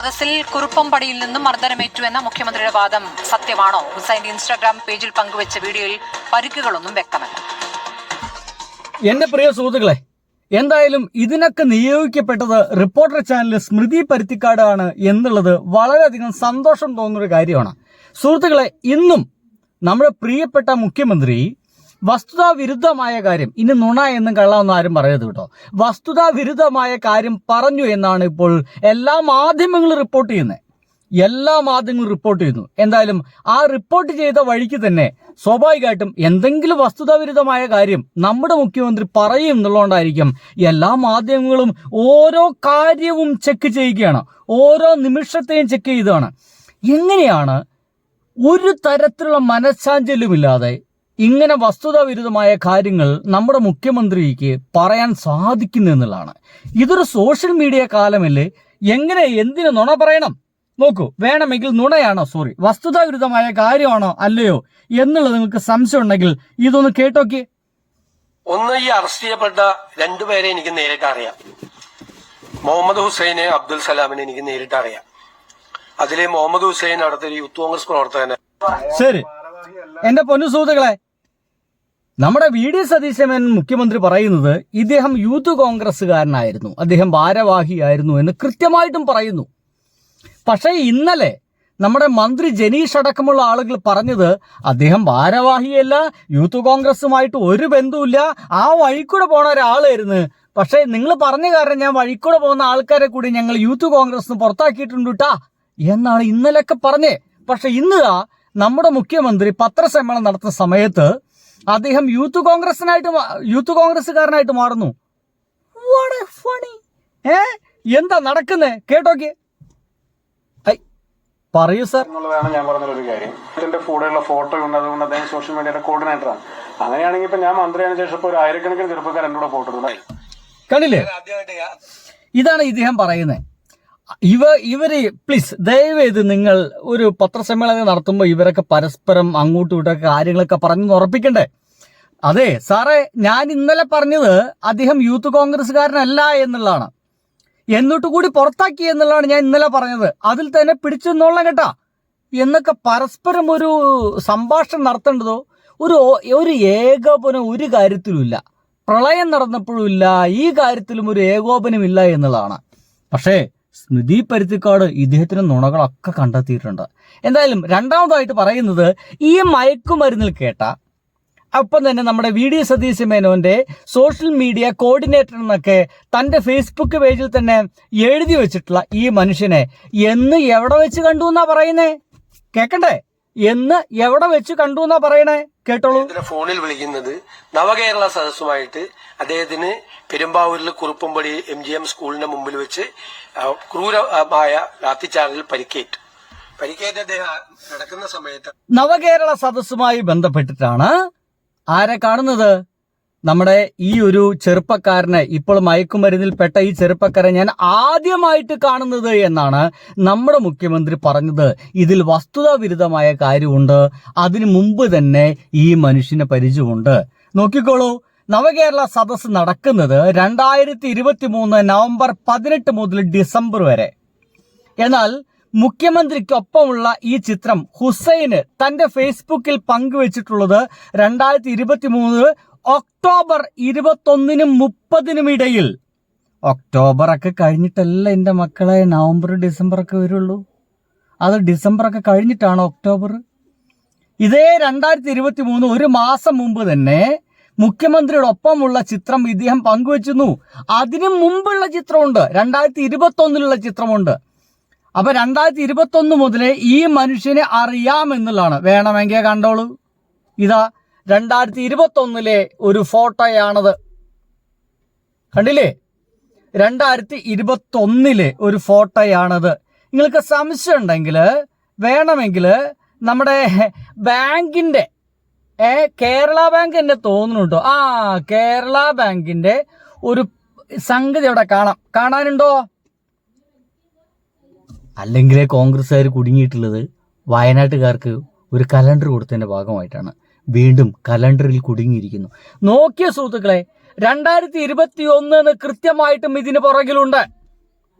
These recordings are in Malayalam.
സദസ്സിൽ കുറുപ്പംപടിയിൽ നിന്നും മർദ്ദനമേറ്റു എന്ന മുഖ്യമന്ത്രിയുടെ വാദം സത്യമാണോ? ഹുസൈന്റെ ഇൻസ്റ്റാഗ്രാം പേജിൽ പങ്കുവച്ച വീഡിയോയിൽ പരിക്കുകളൊന്നും വ്യക്തമല്ല. എന്റെ പ്രിയ സുഹൃത്തുക്കളെ, എന്തായാലും ഇതിനൊക്കെ നിയോഗിക്കപ്പെട്ടത് റിപ്പോർട്ടർ ചാനൽ സ്മൃതി പരുത്തിക്കാടാണ് എന്നുള്ളത് വളരെയധികം സന്തോഷം തോന്നുന്നൊരു കാര്യമാണ്. സുഹൃത്തുക്കളെ, ഇന്നും നമ്മുടെ പ്രിയപ്പെട്ട മുഖ്യമന്ത്രി വസ്തുതാവിരുദ്ധമായ കാര്യം, ഇനി നുണ എന്നും കള്ളമെന്നും ആരും പറയരുത് കേട്ടോ, വസ്തുതാവിരുദ്ധമായ കാര്യം പറഞ്ഞു എന്നാണ് ഇപ്പോൾ എല്ലാ മാധ്യമങ്ങളും റിപ്പോർട്ട് ചെയ്യുന്നത്. എന്തായാലും ആ റിപ്പോർട്ട് ചെയ്ത വഴിക്ക് തന്നെ സ്വാഭാവികമായിട്ടും എന്തെങ്കിലും വസ്തുതാവിരുദ്ധമായ കാര്യം നമ്മുടെ മുഖ്യമന്ത്രി പറയും എന്നുള്ളതുകൊണ്ടായിരിക്കും എല്ലാ മാധ്യമങ്ങളും ഓരോ കാര്യവും ചെക്ക് ചെയ്യുകയാണ്, ഓരോ നിമിഷത്തെയും ചെക്ക് ചെയ്താണ്. എങ്ങനെയാണ് ഒരു തരത്തിലുള്ള മനഃശാഞ്ചല്യമില്ലാതെ ഇങ്ങനെ വസ്തുതാവിരുദ്ധമായ കാര്യങ്ങൾ നമ്മുടെ മുഖ്യമന്ത്രിക്ക് പറയാൻ സാധിക്കുന്നു എന്നുള്ളതാണ്. ഇതൊരു സോഷ്യൽ മീഡിയ കാലമല്ലേ, എങ്ങനെ എന്തിനു നുണ പറയണം? നോക്കൂ, വേണമെങ്കിൽ നുണയാണോ, വസ്തുതാവിരുദ്ധമായ കാര്യമാണോ അല്ലയോ എന്നുള്ളത് നിങ്ങൾക്ക് സംശയം ഉണ്ടെങ്കിൽ ഇതൊന്ന് കേട്ടോക്കി. ഒന്ന്, ഈ അറസ്റ്റ് ചെയ്യപ്പെട്ട രണ്ടുപേരെ എനിക്ക് നേരിട്ട് അറിയാം. മുഹമ്മദ് ഹുസൈനെ, അബ്ദുൽ സലാമിനെ എനിക്ക് നേരിട്ട് അറിയാം. അതിലെ മുഹമ്മദ് ഹുസൈൻ അടുത്തൊരു യൂത്ത് കോൺഗ്രസ് പ്രവർത്തകന്. ശരി, എന്റെ പൊന്നു സുഹൃത്തുക്കളെ, നമ്മുടെ വി.ഡി. സതീശൻ മുഖ്യമന്ത്രി പറയുന്നത് ഇദ്ദേഹം യൂത്ത് കോൺഗ്രസ്സുകാരനായിരുന്നു, അദ്ദേഹം ഭാരവാഹിയായിരുന്നു എന്ന് കൃത്യമായിട്ടും പറയുന്നു. പക്ഷേ ഇന്നലെ നമ്മുടെ മന്ത്രി ജനീഷ് അടക്കമുള്ള ആളുകൾ പറഞ്ഞത് അദ്ദേഹം ഭാരവാഹിയല്ല, യൂത്ത് കോൺഗ്രസുമായിട്ട് ഒരു ബന്ധവുമില്ല, ആ വഴിക്കൂടെ പോണ ഒരാളായിരുന്നു. പക്ഷേ നിങ്ങൾ പറഞ്ഞ കാരണം ഞാൻ വഴിക്കൂടെ പോകുന്ന ആൾക്കാരെ കൂടി ഞങ്ങൾ യൂത്ത് കോൺഗ്രസ് പുറത്താക്കിയിട്ടുണ്ട് ട്ടാ എന്നാണ് ഇന്നലെയൊക്കെ പറഞ്ഞേ. പക്ഷെ ഇന്ന് നമ്മുടെ മുഖ്യമന്ത്രി പത്രസമ്മേളനം നടത്തുന്ന സമയത്ത് അദ്ദേഹം യൂത്ത് കോൺഗ്രസ്സുകാരനായിട്ട് മാറുന്നു. എന്താ നടക്കുന്നേ? കേട്ടോക്കെ പറയൂ സാർ. എന്നുള്ളതാണ് ഞാൻ പറഞ്ഞൊരു കാര്യം. ഇതിന്റെ കൂടെയുള്ള ഫോട്ടോ ഉണ്ട്, അതുകൊണ്ട് അദ്ദേഹം സോഷ്യൽ മീഡിയയുടെ കോർഡിനേറ്ററാണ്. അങ്ങനെയാണെങ്കിൽ ഇപ്പൊ ഞാൻ മന്ത്രിയായതിനു ശേഷം ഇപ്പൊ ഒരു ആയിരക്കണക്കിന് ചെറുപ്പക്കാർ എന്നോട് ഫോട്ടോ ഉണ്ട്. കണ്ടില്ലേ, ഇതാണ് ഇദ്ദേഹം പറയുന്നത്. ഇവര് പ്ലീസ് ദയവേത് നിങ്ങൾ ഒരു പത്രസമ്മേളനം നടത്തുമ്പോൾ ഇവരൊക്കെ പരസ്പരം അങ്ങോട്ടും ഇങ്ങോട്ടൊക്കെ കാര്യങ്ങളൊക്കെ പറഞ്ഞു ഉറപ്പിക്കണ്ടേ? അതെ സാറേ, ഞാൻ ഇന്നലെ പറഞ്ഞത് അദ്ദേഹം യൂത്ത് കോൺഗ്രസ്സുകാരനല്ല എന്നുള്ളതാണ്, എന്നിട്ട് കൂടി പുറത്താക്കി എന്നുള്ളതാണ് ഞാൻ ഇന്നലെ പറഞ്ഞത്. അതിൽ തന്നെ പിടിച്ചു നിന്നോളാം കേട്ടാ എന്നൊക്കെ പരസ്പരം ഒരു സംഭാഷണം നടത്തേണ്ടതോ ഒരു ഏകോപനം ഒരു കാര്യത്തിലുമില്ല. പ്രളയം നടന്നപ്പോഴും ഇല്ല, ഈ കാര്യത്തിലും ഒരു ഏകോപനമില്ല എന്നുള്ളതാണ്. പക്ഷേ സ്മൃതി പരുത്തിക്കാട് ഇദ്ദേഹത്തിന് നുണകളൊക്കെ കണ്ടെത്തിയിട്ടുണ്ട്. എന്തായാലും രണ്ടാമതായിട്ട് പറയുന്നത്, ഈ മയക്കുമരുന്നിൽ കേട്ട അപ്പം തന്നെ നമ്മുടെ വി.ഡി. സതീശൻ മേനോന്റെ സോഷ്യൽ മീഡിയ കോർഡിനേറ്റർ എന്നൊക്കെ തന്റെ ഫേസ്ബുക്ക് പേജിൽ തന്നെ എഴുതി വെച്ചിട്ടുള്ള ഈ മനുഷ്യനെ എന്ന് എവിടെ വെച്ച് കണ്ടു എന്നാ പറയുന്നേ? കേക്കണ്ടേ? എന്ന് എവിടെ വെച്ച് കണ്ടു എന്നാ പറയണേ? കേട്ടോളൂ. ഫോണിൽ വിളിക്കുന്നത് നവകേരള സദസ്സുമായിട്ട് അദ്ദേഹത്തിന് പെരുമ്പാവൂരിൽ കുറുപ്പംപടി MGM സ്കൂളിന്റെ മുമ്പിൽ വെച്ച് ക്രൂരമായ ലാത്തിച്ചാർജിൽ പരിക്കേറ്റ് അദ്ദേഹം നടക്കുന്ന സമയത്ത് നവകേരള സദസ്സുമായി ബന്ധപ്പെട്ടിട്ടാണ് ആരെ കാണുന്നത്? നമ്മുടെ ഈ ഒരു ചെറുപ്പക്കാരനെ, ഇപ്പോൾ മയക്കുമരുന്നിൽപ്പെട്ട ഈ ചെറുപ്പക്കാരനെ ഞാൻ ആദ്യമായിട്ട് കാണുന്നത് എന്നാണ് നമ്മുടെ മുഖ്യമന്ത്രി പറഞ്ഞത്. ഇതിൽ വസ്തുതാവിരുദ്ധമായ കാര്യമുണ്ട്, അതിനു മുമ്പ് തന്നെ ഈ മനുഷ്യനെ പരിചയമുണ്ട്. നോക്കിക്കോളൂ, നവകേരള സദസ്സ് നടക്കുന്നത് 2023 നവംബർ 18 മുതൽ ഡിസംബർ വരെ. എന്നാൽ മുഖ്യമന്ത്രിക്കൊപ്പമുള്ള ഈ ചിത്രം ഹുസൈന് തന്റെ ഫേസ്ബുക്കിൽ പങ്കുവച്ചിട്ടുള്ളത് 2023 ഒക്ടോബർ 21-നും 30-നും ഇടയിൽ. ഒക്ടോബറൊക്കെ കഴിഞ്ഞിട്ടല്ല എൻ്റെ മക്കളെ നവംബർ ഡിസംബറൊക്കെ വരുള്ളൂ. അത് ഡിസംബറൊക്കെ കഴിഞ്ഞിട്ടാണ് ഒക്ടോബർ. ഇതേ 2023 ഒരു മാസം മുമ്പ് തന്നെ മുഖ്യമന്ത്രിയുടെ ഒപ്പമുള്ള ചിത്രം ഇദ്ദേഹം പങ്കുവച്ചിരുന്നു. അതിനു മുമ്പുള്ള ചിത്രമുണ്ട്, 2021-ലുള്ള ചിത്രമുണ്ട്. അപ്പൊ 2021 മുതലേ ഈ മനുഷ്യനെ അറിയാമെന്നുള്ളതാണ്. വേണമെങ്കിൽ കണ്ടോളൂ, ഇതാ 2021-ലെ ഒരു ഫോട്ടോയാണത്. കണ്ടില്ലേ? 2021-ലെ ഒരു ഫോട്ടോയാണത്. നിങ്ങൾക്ക് സംശയം ഉണ്ടെങ്കിൽ വേണമെങ്കിൽ നമ്മുടെ ബാങ്കിന്റെ കേരള ബാങ്ക് എന്നെ തോന്നുന്നുണ്ടോ, കേരള ബാങ്കിന്റെ ഒരു സംഗതി അവിടെ കാണാനുണ്ടോ? അല്ലെങ്കിലേ കോൺഗ്രസ്സുകാർ കുടുങ്ങിയിട്ടുള്ളത് വയനാട്ടുകാർക്ക് ഒരു കലണ്ടർ കൊടുത്തതിന്റെ ഭാഗമായിട്ടാണ്. വീണ്ടും കലണ്ടറിൽ കുടുങ്ങിയിരിക്കുന്നു. നോക്കിയ സുഹൃത്തുക്കളെ, 2021 കൃത്യമായിട്ടും ഇതിന് പുറകിലുണ്ട്.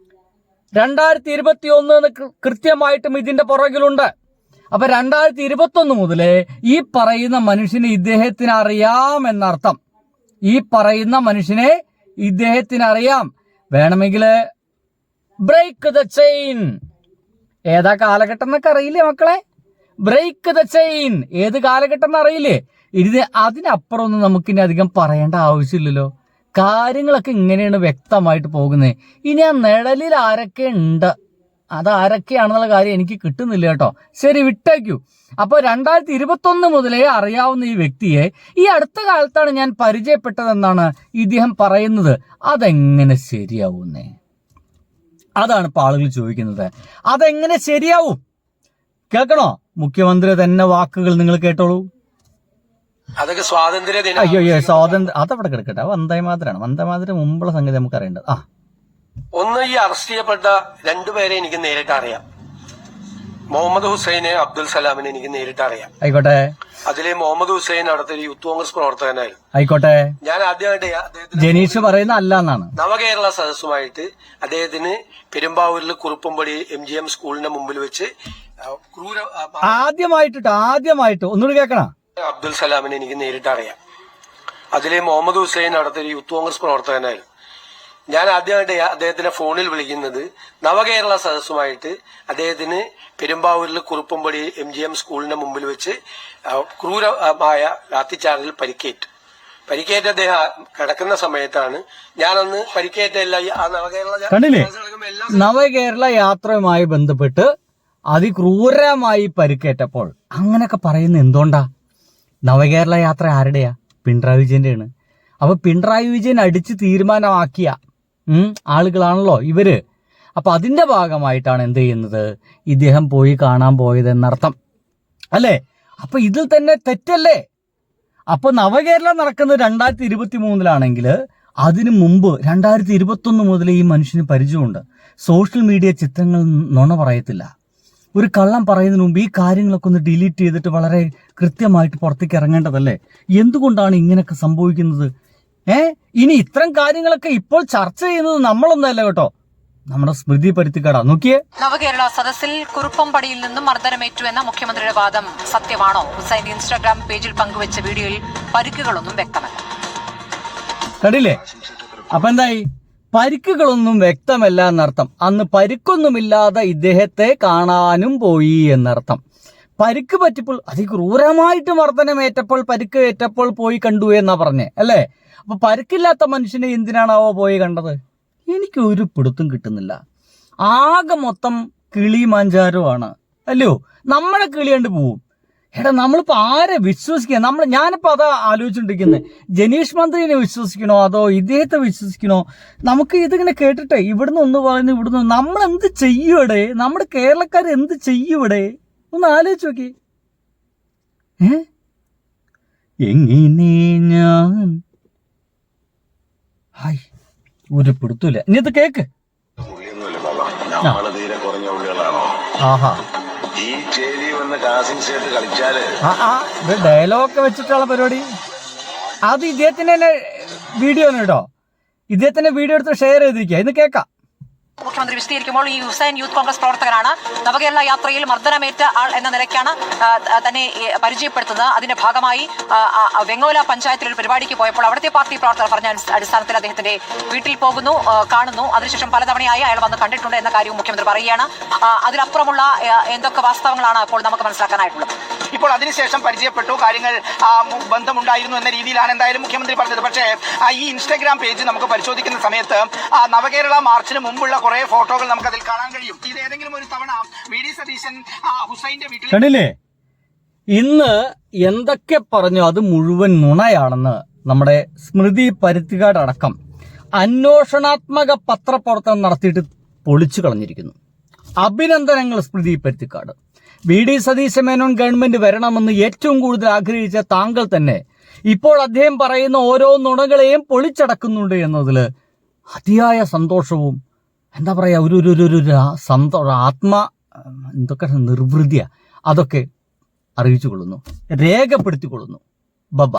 2021 കൃത്യമായിട്ടും ഇതിന്റെ പുറകിലുണ്ട്. അപ്പൊ 2021 മുതലേ ഈ പറയുന്ന മനുഷ്യനെ ഇദ്ദേഹത്തിന് അറിയാമെന്നർത്ഥം. ഈ പറയുന്ന മനുഷ്യനെ ഇദ്ദേഹത്തിന് അറിയാം. വേണമെങ്കിൽ ബ്രേക്ക് ദ ചെയിൻ. ഏതാ കാലഘട്ടം എന്നൊക്കെ അറിയില്ലേ മക്കളെ? ബ്രേക്ക് ദ ചെയിൻ ഏത് കാലഘട്ടം എന്ന് അറിയില്ലേ? അതിനപ്പുറം ഒന്നും നമുക്കിനി അധികം പറയേണ്ട ആവശ്യമില്ലല്ലോ. കാര്യങ്ങളൊക്കെ ഇങ്ങനെയാണ് വ്യക്തമായിട്ട് പോകുന്നത്. ഇനി ആ നിഴലിൽ ആരൊക്കെ ഉണ്ട്, അത് ആരൊക്കെയാണെന്നുള്ള കാര്യം എനിക്ക് കിട്ടുന്നില്ല കേട്ടോ. ശരി, വിട്ടേക്കൂ. അപ്പൊ 2021 മുതലേ അറിയാവുന്ന ഈ വ്യക്തിയെ ഈ അടുത്ത കാലത്താണ് ഞാൻ പരിചയപ്പെട്ടതെന്നാണ് ഇദ്ദേഹം പറയുന്നത്. അതെങ്ങനെ ശരിയാവുന്നേ? അതാണ് ഇപ്പൊ ആളുകൾ ചോദിക്കുന്നത്. അതെങ്ങനെ ശരിയാവും? കേൾക്കണോ? മുഖ്യമന്ത്രി തന്നെ വാക്കുകൾ നിങ്ങൾ കേട്ടോളൂ. അതൊക്കെ സ്വാതന്ത്ര്യ ദിനം. അയ്യോ സ്വാതന്ത്ര്യം അതവിടെ കിടക്കട്ടെ. വന്ദേമാതരാണ്. വന്ദേമാതരം മുമ്പുള്ള സംഗതി നമുക്ക് അറിയേണ്ടത്. ഒന്ന്, ഈ അറസ്റ്റ് ചെയ്യപ്പെട്ട രണ്ടുപേരെ എനിക്ക് നേരിട്ട് അറിയാം. മുഹമ്മദ് ഹുസൈനെ, അബ്ദുൽ സലാമിനെ എനിക്ക് നേരിട്ട് അറിയാം. ആയിക്കോട്ടെ. അതിലെ മുഹമ്മദ് ഹുസൈൻ അവിടുത്തെ യൂത്ത് കോൺഗ്രസ് പ്രവർത്തകനായിരുന്നു. ആയിക്കോട്ടെ. ഞാൻ ആദ്യമായിട്ട് ജനീഷ് പറയുന്ന അല്ല എന്നാണ്. നവകേരള സദസ്സുമായിട്ട് അദ്ദേഹത്തിന് പെരുമ്പാവൂരിൽ കുറുപ്പംപടി MGM സ്കൂളിന്റെ മുമ്പിൽ വെച്ച് ആദ്യമായിട്ട് ഒന്നുകൂടി കേൾക്കണ. അബ്ദുൽ സലാമിനെ എനിക്ക് നേരിട്ട് അറിയാം. അതിലെ മുഹമ്മദ് ഹുസൈൻ അവിടുത്തെ യൂത്ത് കോൺഗ്രസ് പ്രവർത്തകനായിരുന്നു. ഞാൻ ആദ്യമായിട്ട് അദ്ദേഹത്തിനെ ഫോണിൽ വിളിക്കുന്നത് നവകേരള സദസ്സുമായിട്ട് അദ്ദേഹത്തിന് പെരുമ്പാവൂരിൽ കുറുപ്പംപടി MGM സ്കൂളിന്റെ മുമ്പിൽ വെച്ച് ക്രൂരമായ ലാത്തിച്ചാർജിൽ പരിക്കേറ്റ അദ്ദേഹം കിടക്കുന്ന സമയത്താണ്. ഞാനന്ന് പരിക്കേറ്റല്ല ആ കണ്ടില്ലേ? നവകേരള യാത്രയുമായി ബന്ധപ്പെട്ട് അതിക്രൂരമായി പരിക്കേറ്റപ്പോൾ അങ്ങനെയൊക്കെ പറയുന്ന എന്തുകൊണ്ടാ? നവകേരള യാത്ര ആരുടെയാ? പിണറായി വിജയന്റെയാണ്. അപ്പൊ പിണറായി വിജയൻ അടിച്ച് തീരുമാനമാക്കിയ ആളുകളാണല്ലോ ഇവര്. അപ്പൊ അതിന്റെ ഭാഗമായിട്ടാണ് എന്ത് ചെയ്യുന്നത്? ഇദ്ദേഹം പോയി കാണാൻ പോയതെന്നർത്ഥം അല്ലേ? അപ്പൊ ഇതിൽ തന്നെ തെറ്റല്ലേ? അപ്പൊ നവകേരളം നടക്കുന്നത് 2023 അതിനു മുമ്പ് 2021 മുതൽ ഈ മനുഷ്യന് പരിചയമുണ്ട്. സോഷ്യൽ മീഡിയ ചിത്രങ്ങൾ നുണ പറയത്തില്ല. ഒരു കള്ളം പറയുന്നതിന് മുമ്പ് ഈ കാര്യങ്ങളൊക്കെ ഒന്ന് ഡിലീറ്റ് ചെയ്തിട്ട് വളരെ കൃത്യമായിട്ട് പുറത്തേക്ക് ഇറങ്ങേണ്ടതല്ലേ? എന്തുകൊണ്ടാണ് ഇങ്ങനെയൊക്കെ സംഭവിക്കുന്നത്? ഇനി ഇത്തരം കാര്യങ്ങളൊക്കെ ഇപ്പോൾ ചർച്ച ചെയ്യുന്നത് നമ്മളൊന്നല്ല കേട്ടോ, നമ്മുടെ സ്മൃതി പരുത്തിക്കാടാ. നോക്കിയേ, നവകേരള സദസ്സിൽ കുറുപ്പംപടിയിൽ നിന്നും മർദ്ദനമേറ്റു എന്ന മുഖ്യമന്ത്രിയുടെ വാദം സത്യമാണോ? ഹുസൈൻ ഇൻസ്റ്റാഗ്രാം പേജിൽ പങ്കുവച്ച വീഡിയോയിൽ പരിക്കുകളൊന്നും വ്യക്തമല്ല. കണ്ടില്ലേ? അപ്പൊ എന്തായി? പരിക്കുകളൊന്നും വ്യക്തമല്ല എന്നർത്ഥം. അന്ന് പരിക്കൊന്നുമില്ലാതെ ഇദ്ദേഹത്തെ കാണാനും പോയി എന്നർത്ഥം. പരിക്ക് പറ്റിയപ്പോൾ അതിക്രൂരമായിട്ട് മർദ്ദനമേറ്റപ്പോൾ പരിക്ക് ഏറ്റപ്പോൾ പോയി കണ്ടു എന്നാ പറഞ്ഞേ അല്ലേ? അപ്പൊ പരിക്കില്ലാത്ത മനുഷ്യനെ എന്തിനാണാവോ പോയി കണ്ടത്? എനിക്ക് ഒരു പിടുത്തം കിട്ടുന്നില്ല. ആകെ മൊത്തം കിളി മാഞ്ചാരമാണ് അല്ലയോ? നമ്മുടെ കിളി കണ്ട് പോവും. നമ്മളിപ്പോ ആരെ വിശ്വസിക്കുക? ഞാനിപ്പോ അതാ ആലോചിച്ചോണ്ടിരിക്കുന്നത്. ജനീഷ് മന്ത്രിനെ വിശ്വസിക്കണോ അതോ ഇദ്ദേഹത്തെ വിശ്വസിക്കണോ? നമുക്ക് ഇതിങ്ങനെ കേട്ടിട്ടെ ഇവിടുന്ന് ഒന്ന് പറയുന്നു, ഇവിടുന്ന് നമ്മൾ എന്ത് ചെയ്യൂടെ? നമ്മുടെ കേരളക്കാർ എന്ത് ചെയ്യൂടെ? ഒന്ന് ആലോചിച്ച് നോക്കി. എങ്ങനെ ഞാൻ ഒരു പിടുത്തൂല. ഇനി ഇത് കേക്ക്. ആഹാ, ഡയലോഗ് വെച്ചിട്ടുള്ള പരിപാടി. അത് ഇദ്ദേഹത്തിന്റെ തന്നെ വീഡിയോ ആണ് കേട്ടോ. ഇദ്ദേഹത്തിന്റെ വീഡിയോ എടുത്ത് ഷെയർ ചെയ്തിരിക്കുക. ഇന്ന് കേൾക്കാം. മുഖ്യമന്ത്രി വിശദീകരിക്കുമ്പോൾ ഈ ഹുസൈൻ യൂത്ത് കോൺഗ്രസ് പ്രവർത്തകനാണ്. നവകേരള യാത്രയിൽ മർദ്ദനമേറ്റ ആൾ എന്ന നിലയ്ക്കാണ് തന്നെ പരിചയപ്പെടുത്തുന്നത്. അതിന്റെ ഭാഗമായി വെങ്ങോല പഞ്ചായത്തിൽ ഒരു പരിപാടിക്ക് പോയപ്പോൾ അവിടുത്തെ പാർട്ടി പ്രവർത്തകർ പറഞ്ഞ അടിസ്ഥാനത്തിൽ അദ്ദേഹത്തിന്റെ വീട്ടിൽ പോകുന്നു, കാണുന്നു. അതിനുശേഷം പലതവണയായി അയാൾ വന്ന് കണ്ടിട്ടുണ്ട് എന്ന കാര്യവും മുഖ്യമന്ത്രി പറയുകയാണ്. അതിലപ്പുറമുള്ള എന്തൊക്കെ വാസ്തവങ്ങളാണ് അപ്പോൾ നമുക്ക് മനസ്സിലാക്കാനായിട്ടുള്ളത്? ഇപ്പോൾ അതിനുശേഷം പരിചയപ്പെട്ടു, കാര്യങ്ങൾ ബന്ധമുണ്ടായിരുന്നു എന്ന രീതിയിലാണ് എന്തായാലും മുഖ്യമന്ത്രി പറഞ്ഞത്. പക്ഷേ ഈ ഇൻസ്റ്റാഗ്രാം പേജ് നമുക്ക് പരിശോധിക്കുന്ന സമയത്ത് നവകേരള മാർച്ചിന് മുമ്പുള്ള കുറെ ഫോട്ടോകൾ നമുക്ക് അതിൽ കാണാൻ കഴിയും. ഇത് ഏതെങ്കിലും ഒരു തവണ VD സതീശൻ ഹുസൈന്റെ വീട്ടിൽ കണ്ടില്ലേ? ഇന്ന് എന്തൊക്കെ പറഞ്ഞു അത് മുഴുവൻ നുണയാണെന്ന് നമ്മുടെ സ്മൃതി പരുത്തിക്കാട് അടക്കം അന്വേഷണാത്മക പത്രപ്രവർത്തനം നടത്തിയിട്ട് പൊളിച്ചു കളഞ്ഞിരിക്കുന്നു. അഭിനന്ദനങ്ങൾ സ്മൃതി പരുത്തിക്കാട്. VD സതീശ മേനോൻ ഗവൺമെന്റ് വരണമെന്ന് ഏറ്റവും കൂടുതൽ ആഗ്രഹിച്ച താങ്കൾ തന്നെ ഇപ്പോൾ അദ്ദേഹം പറയുന്ന ഓരോ നുണകളെയും പൊളിച്ചടക്കുന്നുണ്ട് എന്നതിൽ അതിയായ സന്തോഷവും എന്താ പറയാ ഒരു എന്തൊക്കെ നിർവൃതിയ അതൊക്കെ അറിയിച്ചു കൊള്ളുന്നു, രേഖപ്പെടുത്തിക്കൊള്ളുന്നു. ബബ.